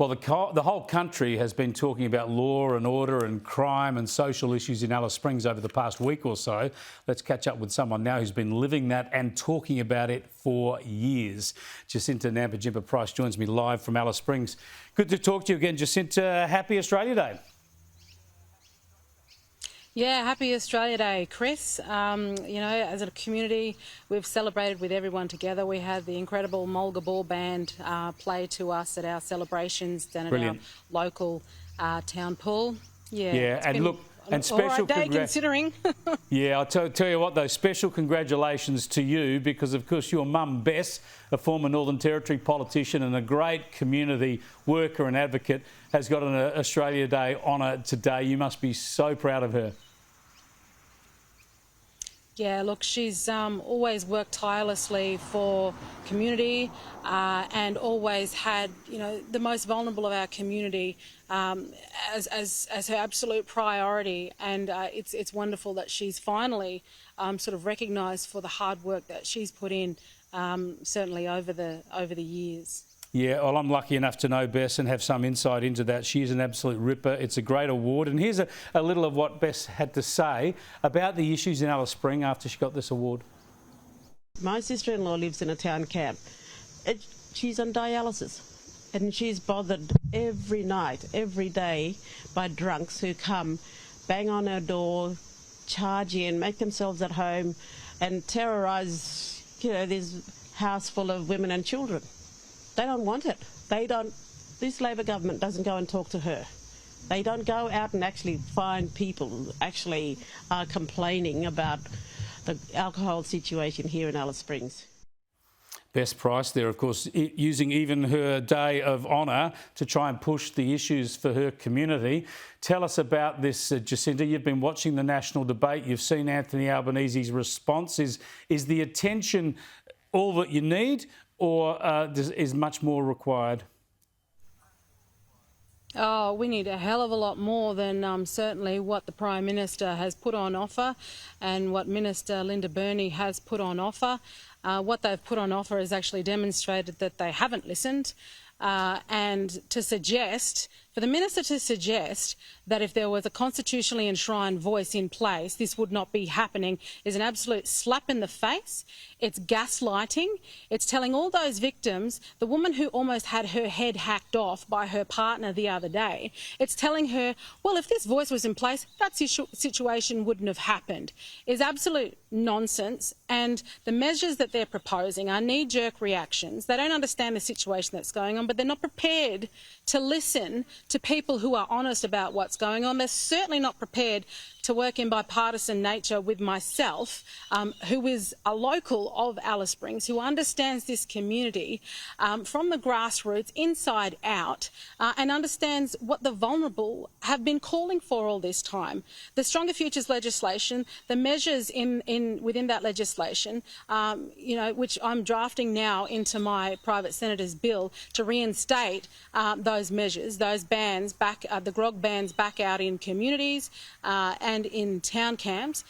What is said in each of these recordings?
Well, the whole country has been talking about law and order and crime and social issues in Alice Springs over the past week or so. Let's catch up with someone now who's been living that and talking about it for years. Jacinta Nampijinpa Price joins me live from Alice Springs. Good to talk to you again, Jacinta. Happy Australia Day. Yeah, happy Australia Day, Chris. As a community, we've celebrated with everyone together. We had the incredible Mulga Ball Band play to us at our celebrations down at our local town pool. Yeah, and look, and special day considering. Yeah, I'll tell you what, though, special congratulations to you because, of course, your mum, Bess, a former Northern Territory politician and a great community worker and advocate, has got an Australia Day honour today. You must be so proud of her. Yeah, look, she's always worked tirelessly for community and always had, the most vulnerable of our community as her absolute priority. And it's wonderful that she's finally sort of recognised for the hard work that she's put in, certainly over the years. Yeah, well, I'm lucky enough to know Bess and have some insight into that. She's an absolute ripper. It's a great award. And here's a little of what Bess had to say about the issues in Alice Springs after she got this award. My sister-in-law lives in a town camp. She's on dialysis and she's bothered every night, every day by drunks who come, bang on her door, charge in, make themselves at home and terrorise, this house full of women and children. They don't want it. This Labor government doesn't go and talk to her. They don't go out and actually find people who actually are complaining about the alcohol situation here in Alice Springs. Bess Price there, of course, using even her day of honour to try and push the issues for her community. Tell us about this, Jacinta. You've been watching the national debate. You've seen Anthony Albanese's response. Is the attention all that you need, or is much more required? Oh, we need a hell of a lot more than certainly what the Prime Minister has put on offer and what Minister Lindy Burney has put on offer. What they've put on offer has actually demonstrated that they haven't listened. And for the Minister to suggest that if there was a constitutionally enshrined voice in place, this would not be happening is an absolute slap in the face. It's gaslighting. It's telling all those victims, the woman who almost had her head hacked off by her partner the other day, it's telling her, well, if this voice was in place, that situation wouldn't have happened. Is absolute nonsense. And the measures that they're proposing are knee-jerk reactions. They don't understand the situation that's going on, but they're not prepared to listen to people who are honest about what's going on. They're certainly not prepared to work in bipartisan nature with myself, who is a local of Alice Springs, who understands this community from the grassroots, inside out, and understands what the vulnerable have been calling for all this time. The Stronger Futures legislation, the measures within that legislation, which I'm drafting now into my private senator's bill to reinstate those measures, those bans back, the grog bans back out in communities and in town camps,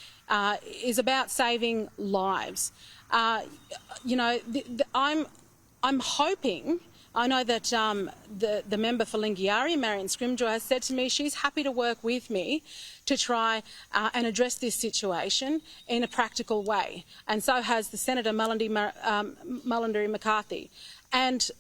is about saving lives. I'm hoping. I know that the member for Lingiari, Marion Scrimgeour, has said to me she's happy to work with me to try and address this situation in a practical way, and so has the Senator Mullendary McCarthy. And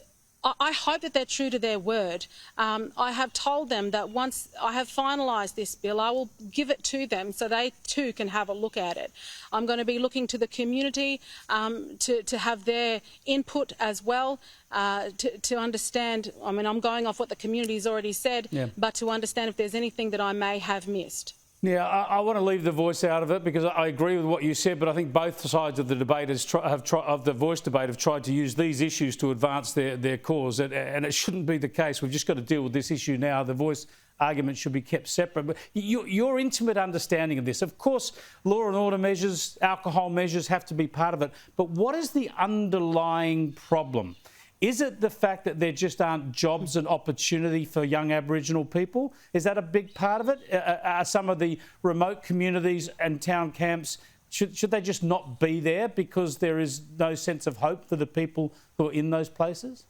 I hope that they're true to their word. I have told them that once I have finalised this bill, I will give it to them so they too can have a look at it. I'm going to be looking to the community to have their input as well, to understand. I mean, I'm going off what the community's already said, but to understand if there's anything that I may have missed. Yeah, I want to leave the voice out of it because I agree with what you said, but I think both sides of the debate of the voice debate have tried to use these issues to advance their cause, and it shouldn't be the case. We've just got to deal with this issue now. The voice argument should be kept separate. But your intimate understanding of this, of course, law and order measures, alcohol measures have to be part of it, but what is the underlying problem? Is it the fact that there just aren't jobs and opportunity for young Aboriginal people? Is that a big part of it? Are some of the remote communities and town camps, should they just not be there because there is no sense of hope for the people who are in those places?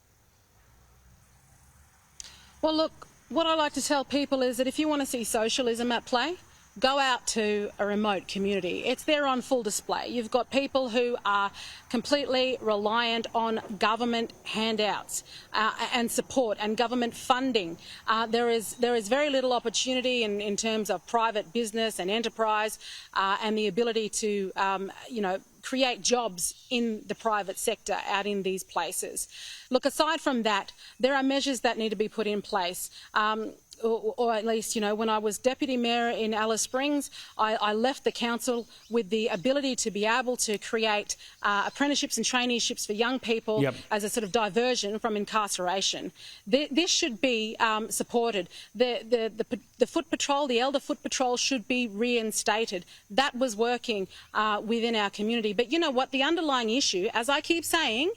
Well, look, what I like to tell people is that if you want to see socialism at play, go out to a remote community. It's there on full display. You've got people who are completely reliant on government handouts and support and government funding. There is very little opportunity in terms of private business and enterprise and the ability to, create jobs in the private sector out in these places. Look, aside from that, there are measures that need to be put in place. Or at least, when I was Deputy Mayor in Alice Springs, I left the council with the ability to be able to create apprenticeships and traineeships for young people as a sort of diversion from incarceration. This should be supported. The foot patrol, the elder foot patrol, should be reinstated. That was working within our community. But you know what? The underlying issue, as I keep saying,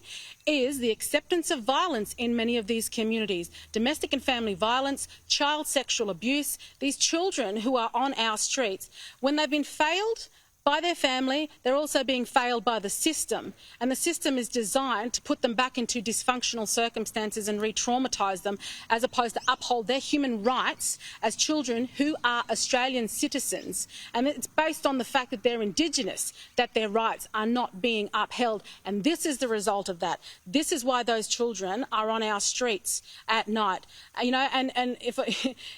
is the acceptance of violence in many of these communities. Domestic and family violence, child sexual abuse, these children who are on our streets, when they've been failed by their family, they're also being failed by the system. And the system is designed to put them back into dysfunctional circumstances and re-traumatise them, as opposed to uphold their human rights as children who are Australian citizens. And it's based on the fact that they're Indigenous, that their rights are not being upheld. And this is the result of that. This is why those children are on our streets at night. And if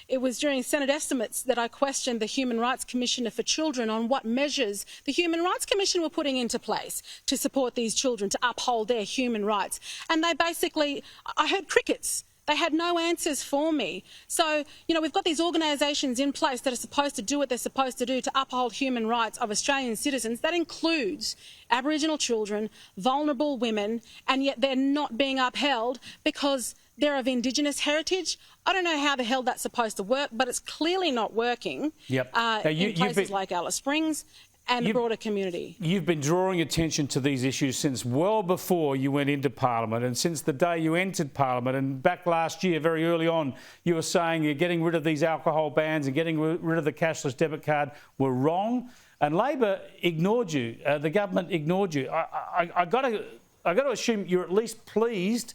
it was during Senate estimates that I questioned the Human Rights Commissioner for Children on what measures the Human Rights Commission were putting into place to support these children, to uphold their human rights. And they basically, I heard crickets. They had no answers for me. So, we've got these organisations in place that are supposed to do what they're supposed to do to uphold human rights of Australian citizens. That includes Aboriginal children, vulnerable women, and yet they're not being upheld because they're of Indigenous heritage. I don't know how the hell that's supposed to work, but it's clearly not working in places like Alice Springs and the broader community. You've been drawing attention to these issues since well before you went into Parliament, and since the day you entered Parliament. And back last year, very early on, you were saying you're getting rid of these alcohol bans and getting rid of the cashless debit card were wrong. And Labor ignored you. The government ignored you. I got to assume you're at least pleased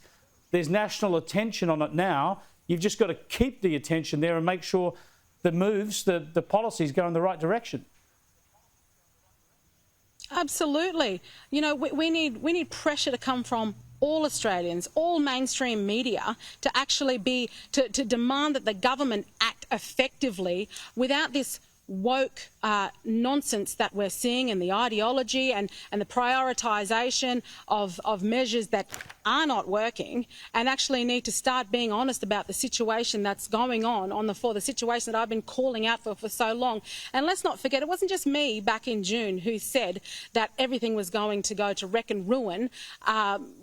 there's national attention on it now. You've just got to keep the attention there and make sure the moves, the policies go in the right direction. Absolutely. We need pressure to come from all Australians, all mainstream media, to actually to demand that the government act effectively without this woke nonsense that we're seeing, and the ideology and the prioritisation of measures that are not working, and actually need to start being honest about the situation that's going on for the situation that I've been calling out for so long. And let's not forget, it wasn't just me back in June who said that everything was going to go to wreck and ruin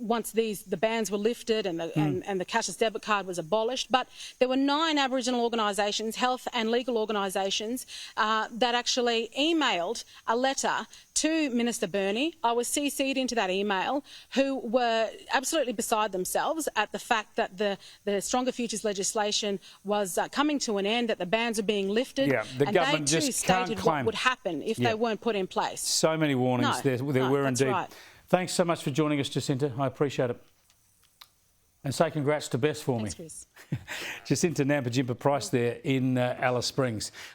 once the bans were lifted and the cashless debit card was abolished. But there were 9 Aboriginal organisations, health and legal organisations, that actually emailed a letter to Minister Burney. I was CC'd into that email, who were absolutely beside themselves at the fact that the Stronger Futures legislation was coming to an end, that the bans are being lifted, the and government they too just can't stated claim what would happen if they weren't put in place. So many warnings there were indeed. Right. Thanks so much for joining us, Jacinta. I appreciate it. And say congrats to Bess for me. Thanks, Chris. Jacinta Nampijinpa Price there in Alice Springs.